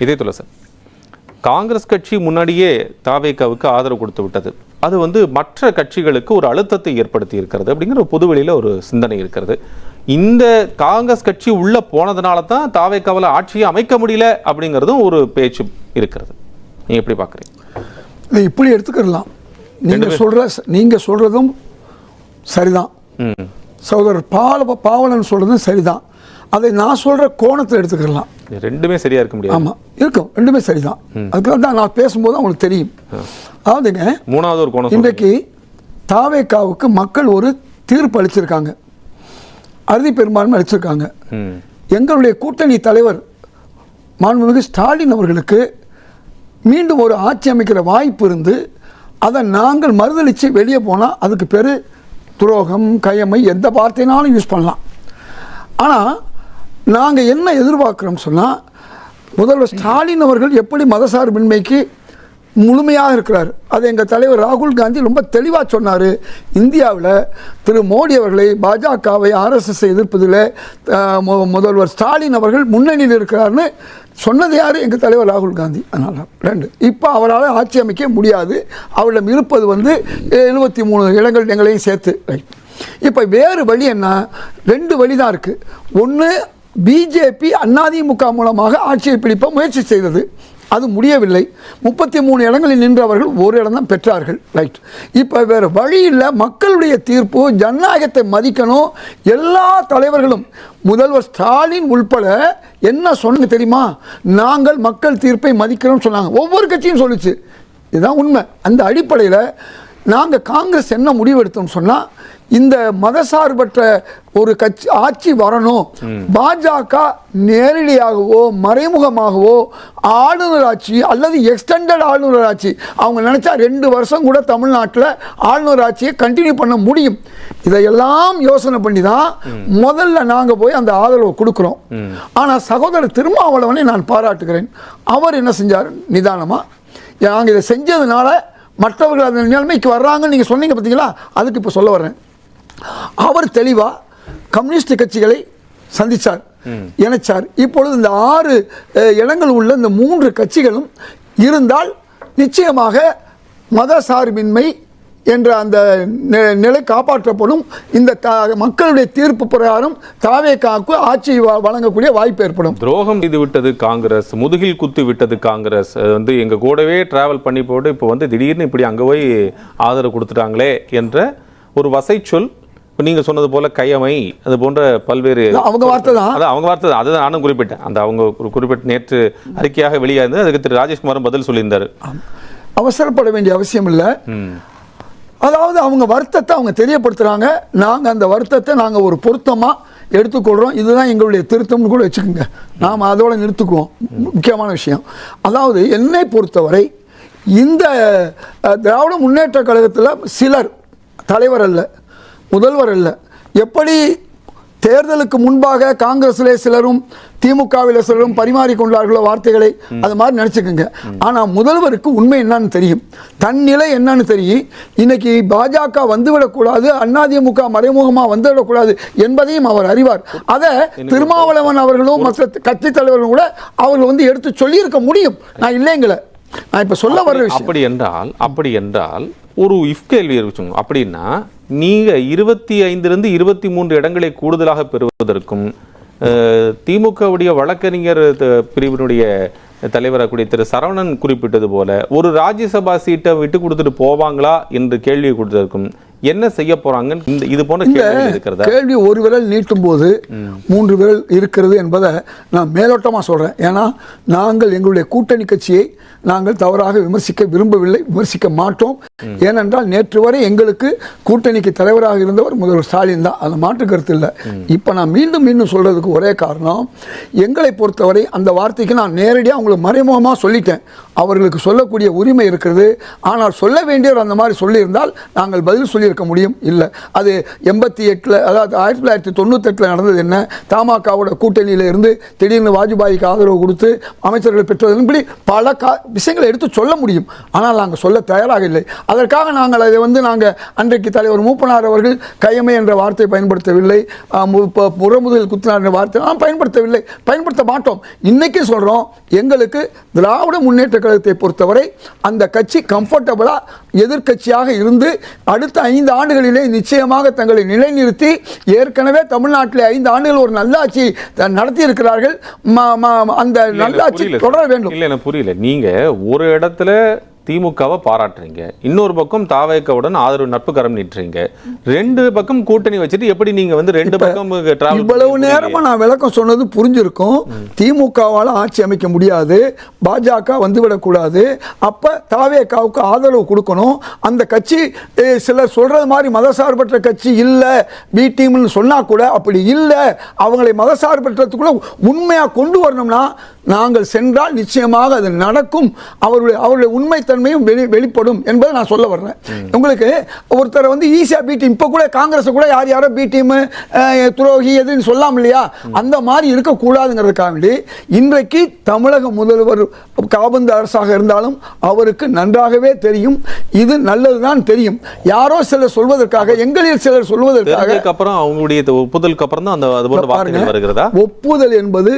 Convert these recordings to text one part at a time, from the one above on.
இதே சொல்ல சார், காங்கிரஸ் கட்சி முன்னாடியே தாவேகாவுக்கு ஆதரவு கொடுத்து விட்டது. அது மற்ற கட்சிகளுக்கு ஒரு அழுத்தத்தை ஏற்படுத்தி இருக்கிறது அப்படிங்கிற ஒரு பொதுவெளியில் ஒரு சிந்தனை இருக்கிறது. இந்த காங்கிரஸ் கட்சி உள்ள போனதுனால தான் தாவேகாவில் ஆட்சியை அமைக்க முடியல அப்படிங்கிறதும் ஒரு பேச்சு இருக்கிறது. நீங்க எப்படி பார்க்குறீங்க? இப்படி எடுத்துக்கலாம். நீங்க சொல்றதும் சரிதான், சகோதரர் பாவலன் சொல்றதும் சரிதான். அதை நான் சொல்ற கோணத்தில் எடுத்துக்கலாம். ரெண்டுமே சரியா இருக்க முடியாது. ஆமா இருக்கும், ரெண்டுமே சரிதான். அதுக்கு தான் நான் பேசும்போது அவங்களுக்கு தெரியும். அதாவதுங்க, மூணாவது ஒரு கோணம், இன்றைக்கு தாவேகாவுக்கு மக்கள் ஒரு தீர்ப்பு அளிச்சிருக்காங்க, அறுதி பெரும்பான்மை அளிச்சிருக்காங்க. எங்களுடைய கூட்டணி தலைவர் மாண்புமிகு ஸ்டாலின் அவர்களுக்கு மீண்டும் ஒரு ஆட்சி அமைக்கிற வாய்ப்பு இருந்து அதை நாங்கள் மறுதளித்து வெளியே போனால் அதுக்கு பேர் துரோகம், கயமை, எந்த வார்த்தையினாலும் யூஸ் பண்ணலாம். ஆனால் நாங்கள் என்ன எதிர்பார்க்குறோம் சொன்னால், முதல்வர் ஸ்டாலின் அவர்கள் எப்படி மதசார்பின்மைக்கு முழுமையாக இருக்கிறார், அதை எங்கள் தலைவர் ராகுல் காந்தி ரொம்ப தெளிவாக சொன்னார். இந்தியாவில் திரு மோடி அவர்களை, பாஜகவை, RSS எதிர்ப்பதில் முதல்வர் ஸ்டாலின் அவர்கள் முன்னணியில் இருக்கிறார்னு சொன்னது யார்? எங்கள் தலைவர் ராகுல் காந்தி. அதனால் 2 இப்போ அவரால் ஆட்சி அமைக்க முடியாது. அவரிடம் இருப்பது 73 இடங்கள் எங்களையும் சேர்த்து. ரைட். இப்போ வேறு வழி என்ன? 2 வழி தான் இருக்குது. ஒன்று, பிஜேபி அதிமுக மூலமாக ஆட்சியை பிடிப்ப முயற்சி செய்தது, அது முடியவில்லை. 33 இடங்களில் நின்றவர்கள் ஒரு இடம் தான் பெற்றார்கள். ரைட். இப்போ வேறு வழி இல்லை. மக்களுடைய தீர்ப்பு, ஜனநாயகத்தை மதிக்கணும். எல்லா தலைவர்களும், முதல்வர் ஸ்டாலின் உள்பட என்ன சொன்ன தெரியுமா? நாங்கள் மக்கள் தீர்ப்பை மதிக்கிறோம் சொன்னாங்க. ஒவ்வொரு கட்சியும் சொல்லிச்சு. இதுதான் உண்மை. அந்த அடிப்படையில் நாங்கள் காங்கிரஸ் என்ன முடிவெடுத்தோம் சொன்னால், இந்த மதசார்பற்ற ஒரு கட்சி ஆட்சி வரணும். பாஜக நேரடியாகவோ மறைமுகமாகவோ ஆளுநர் ஆட்சி அல்லது எக்ஸ்டெண்டட் ஆளுநர் ஆட்சி, அவங்க நினைச்சா 2 வருஷம் கூட தமிழ்நாட்டில் ஆளுநர் ஆட்சியை கண்டினியூ பண்ண முடியும். இதையெல்லாம் யோசனை பண்ணி தான் முதல்ல நாங்கள் போய் அந்த ஆதரவை கொடுக்குறோம். ஆனால் சகோதரர் திருமாவளவனை நான் பாராட்டுகிறேன். அவர் என்ன செஞ்சார்? நிதானமாக நாங்கள் இதை செஞ்சதுனால மற்றவர்கள் அந்த நிலைமைக்கு வர்றாங்கன்னு நீங்கள் சொன்னீங்க பார்த்தீங்களா, அதுக்கு இப்போ சொல்ல வர்றேன். அவர் தெளிவாக கம்யூனிஸ்ட் கட்சிகளை சந்தித்தார், இணைச்சார். இப்பொழுது இந்த 6 இடங்கள் உள்ள இந்த 3 கட்சிகளும் இருந்தால் நிச்சயமாக மத சார்பின்மை என்ற அந்த நிலை காப்பாற்றப்படும். இந்த மக்களுடைய தீர்ப்பு பிரகாரம் தாவேகாவுக்கு ஆட்சி வழங்கக்கூடிய வாய்ப்பு ஏற்படும். துரோகம் செய்து விட்டது காங்கிரஸ், முதுகில் குத்து விட்டது காங்கிரஸ், எங்க கூடவே டிராவல் பண்ணி போட்டு இப்போ திடீர்னு இப்படி அங்கே போய் ஆதரவு கொடுத்துட்டாங்களே என்ற ஒரு வசை சொல். இப்போ நீங்கள் சொன்னது போல கயமை, அது போன்ற பல்வேறு அவங்க வார்த்தை தான், அவங்க வார்த்தை தான். அதுதான் நானும் குறிப்பிட்டேன். அந்த அவங்க ஒரு குறிப்பிட்ட நேற்று அறிக்கையாக வெளியாயிருந்தது. அதுக்கு திரு ராஜேஷ்குமாரும் பதில் சொல்லியிருந்தார். அவசரப்பட வேண்டிய அவசியம் இல்லை. அதாவது அவங்க வருத்தத்தை அவங்க தெரியப்படுத்துகிறாங்க. நாங்கள் அந்த வருத்தத்தை நாங்கள் ஒரு பொருத்தமாக எடுத்துக்கொள்கிறோம். இதுதான் எங்களுடைய திருத்தம்னு கூட வச்சுக்கோங்க. நாம் அதோடு நிறுத்துக்குவோம். முக்கியமான விஷயம், அதாவது என்னை பொறுத்தவரை இந்த திராவிட முன்னேற்ற கழகத்தில் சிலர், தலைவர் அல்ல, முதல்வர் அல்ல, எப்படி தேர்தலுக்கு முன்பாக காங்கிரஸிலே சிலரும் திமுகவில் சிலரும் பரிமாறிக்கொண்டார்களோ வார்த்தைகளை, அது மாதிரி நினச்சிக்கோங்க. ஆனால் முதல்வருக்கு உண்மை என்னன்னு தெரியும், தன் நிலை என்னன்னு தெரியும். இன்னைக்கு பாஜக வந்துவிடக்கூடாது, அதிமுக மறைமுகமாக வந்துவிடக்கூடாது என்பதையும் அவர் அறிவார். அதை திருமாவளவன் அவர்களும் மற்ற கட்சி தலைவர்களும் கூட அவர்கள் எடுத்து சொல்லியிருக்க முடியும். நான் இல்லைங்களே, நான் இப்போ சொல்ல வர்ற விஷயம். அப்படி என்றால் ஒரு இஃப் கேள்வி இருக்குங்க. அப்படின்னா நீங்க 25 23 இடங்களை கூடுதலாக பெறுவதற்கும் திமுகவுடைய வழக்கறிஞர் பிரிவினுடைய தலைவராக திரு சரவணன் குறிப்பிட்டது போல ஒரு ராஜ்யசபா சீட்டை விட்டு கொடுத்துட்டு போவாங்களா என்று கேள்வி கொடுத்ததற்கும் என்ன செய்ய போறாங்க? இது போன்ற கேள்வி ஒரு விரல் நீட்டும் போது 3 விரல் இருக்கிறது என்பதை நான் மேலோட்டமா சொல்றேன். ஏன்னா நாங்கள் எங்களுடைய கூட்டணி கட்சியை நாங்கள் தவறாக விமர்சிக்க விரும்பவில்லை, விமர்சிக்க மாட்டோம். ஏனென்றால் நேற்று வரை எங்களுக்கு கூட்டணிக்கு தலைவராக இருந்தவர் முதல்வர் ஸ்டாலின் தான், அது மாற்று கருத்து இல்லை. இப்போ நான் மீண்டும் சொல்றதுக்கு ஒரே காரணம், எங்களை பொறுத்தவரை அந்த வார்த்தைக்கு நான் நேரடியாக உங்களுக்கு மறைமுகமாக சொல்லிட்டேன். அவர்களுக்கு சொல்லக்கூடிய உரிமை இருக்கிறது. ஆனால் சொல்ல வேண்டியவர் அந்த மாதிரி சொல்லியிருந்தால் நாங்கள் பதில் சொல்லியிருக்க முடியும். இல்லை, அது 88 அதாவது 1998 நடந்தது என்ன, தமாகவோட கூட்டணியில் இருந்து திடீர்னு வாஜ்பாய்க்கு ஆதரவு கொடுத்து அமைச்சர்கள் பெற்றதன் இப்படி பல விஷயங்களை எடுத்து சொல்ல முடியும். ஆனால் நாங்கள் சொல்ல தயாராக இல்லை. அதற்காக நாங்கள் அதை நாங்கள் அன்றைக்கு தலைவர் மூப்பனார் அவர்கள் கையமை என்ற வார்த்தை பயன்படுத்தவில்லை, புறமுதல் குத்தினார் என்ற வார்த்தை நாம் பயன்படுத்தவில்லை, பயன்படுத்த மாட்டோம். இன்னைக்கு சொல்கிறோம், எங்களுக்கு திராவிட முன்னேற்ற கழகத்தை பொறுத்தவரை அந்த கட்சி கம்ஃபர்டபுளாக எதிர்க்கட்சியாக இருந்து அடுத்த 5 ஆண்டுகளிலே நிச்சயமாக தங்களை நிலைநிறுத்தி, ஏற்கனவே தமிழ்நாட்டில் 5 ஆண்டுகள் ஒரு நல்லாட்சி நடத்தி இருக்கிறார்கள், அந்த நல்லாட்சி தொடர வேண்டும். இல்லை, எனக்கு புரியல. நீங்க ஒரு இடத்துல திமுகவை பாராட்டுறீங்க, இன்னொரு பக்கம் தாவேக்காவுடன் ஆதரவு நட்பு கரம் நீட்டுறீங்க, 2 பக்கம் கூட்டணி வச்சுட்டு எப்படி நீங்க 2 பக்கம் இவ்வளவு நேரமா நான் விளக்கம் சொன்னது புரிஞ்சிருக்கும். திமுகவால் ஆட்சி அமைக்க முடியாது, பாஜக வந்துவிடக்கூடாது, அப்ப தாவேக்காவுக்கு ஆதரவு கொடுக்கணும். அந்த கட்சி சிலர் சொல்றது மாதிரி மதசார்பற்ற கட்சி இல்லை, பி டீம்னு சொன்னா கூட அப்படி இல்லை, அவங்களை மதசார்பற்றதுக்குள்ள உண்மையா கொண்டு வரணும்னா நாங்கள் சென்றால் நிச்சயமாக அது நடக்கும், அவருடைய உண்மைத்தன்மையும் வெளிப்படும் என்பதை நான் சொல்ல வர்றேன். உங்களுக்கு ஒருத்தரை ஈஸியா பி டீம், இப்ப கூட காங்கிரஸ் கூட யாரோ பி டீம் துரோகி எதுன்னு சொல்லாம் இல்லையா, அந்த மாதிரி இருக்கக்கூடாதுங்கிறதுக்காக இன்றைக்கு தமிழக முதல்வர் காபந்து அரசாக இருந்தாலும் அவருக்கு நன்றாகவே தெரியும், இது நல்லதுதான் தெரியும். யாரோ சிலர் சொல்வதற்காக, எங்களில் சிலர் சொல்வதற்காக அப்புறம் அவங்களுடைய ஒப்புதலுக்கு அப்புறம் தான் அந்த வார்த்தைகள் வருகிறதா? ஒப்புதல் என்பது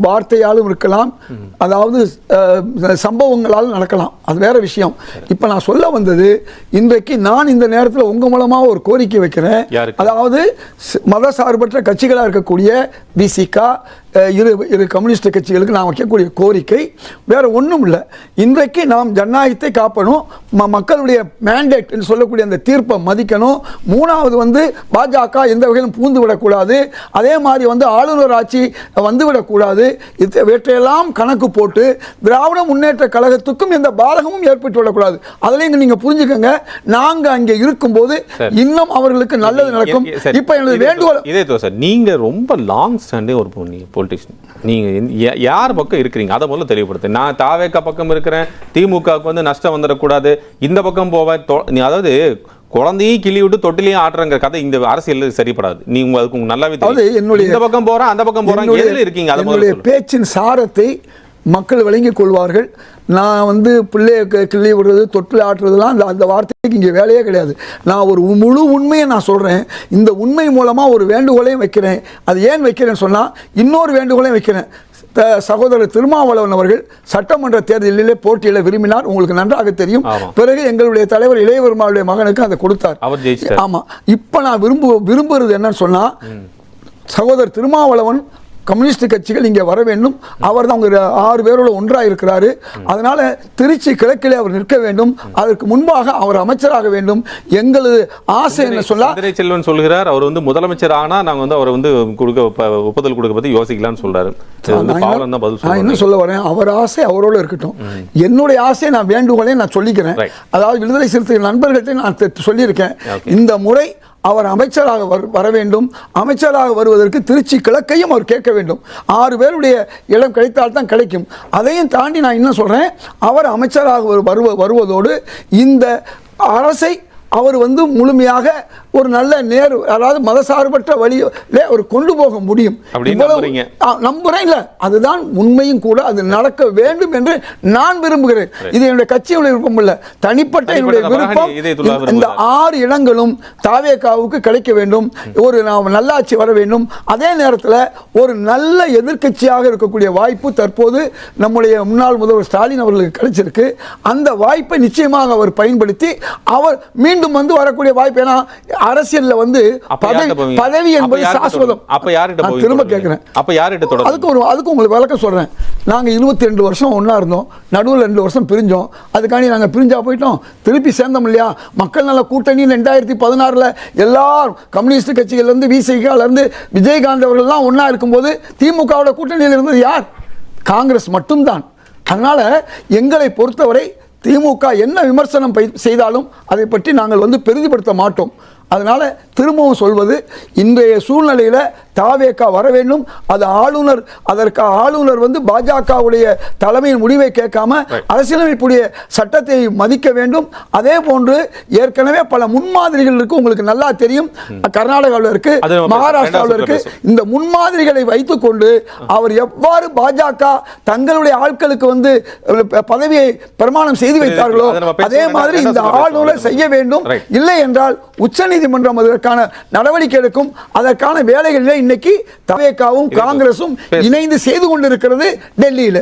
வார்த்தையாலும் இருக்கலாம், அதாவது சம்பவங்களாலும் நடக்கலாம், அது வேற விஷயம். இப்போ நான் சொல்ல வந்தது, இன்றைக்கு நான் இந்த நேரத்தில் உங்க மூலமாக ஒரு கோரிக்கை வைக்கிறேன். அதாவது மதசார்பற்ற கட்சிகளாக இருக்கக்கூடிய விசிக, இரு கம்யூனிஸ்ட் கட்சிகளுக்கு நான் வைக்கக்கூடிய கோரிக்கை வேற ஒன்றும் இல்லை. இன்றைக்கு நாம் ஜனநாயகத்தை காப்பணும், மக்களுடைய மேண்டேட் என்று சொல்லக்கூடிய அந்த தீர்ப்பை மதிக்கணும். 3வது பாஜக எந்த வகையிலும் பூந்து விடக்கூடாது, அதே மாதிரி ஆளுநர் ஆட்சி வந்துவிடக்கூடாது. இவற்றையெல்லாம் கணக்கு போட்டு திராவிட முன்னேற்ற கழகத்துக்கும் எந்த பாதகமும் ஏற்பட்டு விடக்கூடாது. அதில் நீங்க புரிஞ்சுக்கங்க, நாங்க அங்கே இருக்கும்போது இன்னும் அவர்களுக்கு நல்லது நடக்கும். இப்ப எனது வேண்டுகோள் இதே சார், நீங்க ரொம்ப லாங் ஸ்டாண்டிங் ஒரு பொலிட்டிஷியன், நீங்க யார் பக்கம் இருக்கிறீங்க அதை முதல்ல தெளிவுபடுத்து. நான் தாவேக்கா பக்கம் இருக்கிறேன், திமுகவுக்கு நஷ்டம் வந்துடக்கூடாது, இந்த பக்கம் போவேன். அதாவது குழந்தையும் கிளி விட்டு தொட்டிலையும் ஆட்டுறங்கிற கதை இந்த அரசியல் சரிப்படாது. நீங்க அதுக்கு நல்லாவே தெரியும். இந்த பக்கம் போறேன், அந்த பக்கம் போறேன், எதுல இருக்கீங்க? என்னுடைய பேச்சின் சாரத்தை மக்கள் விளங்கிக் கொள்வார்கள். நான் பிள்ளைய கிள்ளி விடுறது, தொட்டில் ஆட்டுறதுலாம் அந்த வார்த்தைக்கு இங்கே வேலையே கிடையாது. நான் ஒரு முழு உண்மையை நான் சொல்கிறேன். இந்த உண்மை மூலமாக ஒரு வேண்டுகோளையும் வைக்கிறேன். அது ஏன் வைக்கிறேன்னு சொன்னால், இன்னொரு வேண்டுகோளையும் வைக்கிறேன். சகோதரர் திருமாவளவன் அவர்கள் சட்டமன்ற தேர்தலிலே போட்டியிட விரும்பினார், உங்களுக்கு நன்றாக தெரியும். பிறகு எங்களுடைய தலைவர் இளையவருமாவுடைய மகனுக்கு அதை கொடுத்தார். ஆமா, இப்ப நான் விரும்புறது என்னன்னு சொன்னா, சகோதரர் திருமாவளவன் கம்யூனிஸ்ட் கட்சிகள் இங்கே வர வேண்டும். அவர் தான் அவங்க 6 பேரோட ஒன்றாக இருக்கிறாரு. அதனால திருச்சி கிழக்கிலே அவர் நிற்க வேண்டும். அதற்கு முன்பாக அவர் அமைச்சராக வேண்டும். எங்களது ஆசை என்ன சொல்ல செல்வன் சொல்கிறார், அவர் முதலமைச்சர் ஆனா நாங்க அவரை ஒப்புதல் கொடுக்க பத்தி யோசிக்கலாம்னு சொல்றாரு. நான் என்ன சொல்ல வரேன், அவர் ஆசை அவரோட இருக்கட்டும். என்னுடைய ஆசையை நான் வேண்டுகோளே நான் சொல்லிக்கிறேன். அதாவது விடுதலை சிறுத்தைகள் நண்பர்கள்ட்ட நான் சொல்லியிருக்கேன், இந்த முறை அவர் அமைச்சராக வர வேண்டும். அமைச்சராக வருவதற்கு திருச்சி கிழக்கையும் அவர் கேட்க வேண்டும். 6 பேருடைய இடம் கிடைத்தால் தான் கிடைக்கும். அதையும் தாண்டி நான் என்ன சொல்றேன், அவர் அமைச்சராக வருவதோடு இந்த அரசை அவர் முழுமையாக ஒரு நல்ல அதாவது மதசார்பற்ற வழியிலே அவர் கொண்டு போக முடியும். நம்புறேன். இல்ல, அதுதான் உண்மையும் கூட, அது நடக்க வேண்டும் என்று நான் விரும்புகிறேன். இது என்னுடைய கட்சியுடைய விருப்பம் இல்ல, தனிப்பட்ட என்னுடைய விருப்பம். இந்த 6 இடங்களும் தாவேகாவுக்கு கிடைக்க வேண்டும், ஒரு நல்லாட்சி வர வேண்டும். அதே நேரத்தில் ஒரு நல்ல எதிர்க்கட்சியாக இருக்கக்கூடிய வாய்ப்பு தற்போது நம்முடைய முன்னாள் முதல்வர் ஸ்டாலின் அவர்களுக்கு கிடைச்சிருக்கு. அந்த வாய்ப்பை நிச்சயமாக அவர் பயன்படுத்தி அவர் மீண்டும் வரக்கூடிய வாய்ப்பு. ஏன்னா அரசியல்ல பதவி என்பது சாஸ்வதம். திரும்ப கேட்கிறேன், அதுக்கு உங்களுக்கு விளக்கம் சொல்றேன். நாங்க 22 வருஷம் ஒன்னா இருந்தோம், நடுவில் 2 வருஷம் பிரிஞ்சோம். அதுக்காண்டி நாங்க பிரிஞ்சா போயிட்டோம், திருப்பி சேர்ந்தோம் இல்லையா? மக்கள் நல கூட்டணி 2016 எல்லாரும் கம்யூனிஸ்ட் கட்சிகள் இருந்து விசிகால இருந்து விஜயகாந்த் அவர்கள்லாம் ஒன்னா இருக்கும்போது திமுகவோட கூட்டணியில் இருந்தது யார்? காங்கிரஸ் மட்டும்தான். அதனால எங்களை பொறுத்தவரை திமுக என்ன விமர்சனம் செய்தாலும் அதை பற்றி நாங்கள் பெரிதுபடுத்த மாட்டோம். அதனால திரும்பவும் சொல்வது, இன்றைய சூழ்நிலையில் தாவேகா வர வேண்டும். அது ஆளுநர், அதற்கு ஆளுநர் வந்து பாஜகவுடைய தலைமையின் முடிவை கேட்காம அரசியலமைப்புடைய சட்டத்தை மதிக்க வேண்டும். அதே போன்று ஏற்கனவே பல முன்மாதிரிகள் இருக்கு, உங்களுக்கு நல்லா தெரியும். கர்நாடகாவில் இருக்கு, மகாராஷ்டிராவில் இருக்கு. இந்த முன்மாதிரிகளை வைத்துக்கொண்டு அவர் எவ்வாறு பாஜக தங்களுடைய ஆட்களுக்கு வந்து பதவியை பிரமாணம் செய்து வைத்தார்களோ அதே மாதிரி இந்த ஆளுநர் செய்ய வேண்டும். இல்லை என்றால் உச்சநீதிமன்றம் அதற்கான நடவடிக்கை எடுக்கும். அதற்கான வேலைகளில் இன்னைக்கு தவேகாவும் காங்கிரசும் இணைந்து செய்து கொண்டிருக்கிறது டெல்லியில்.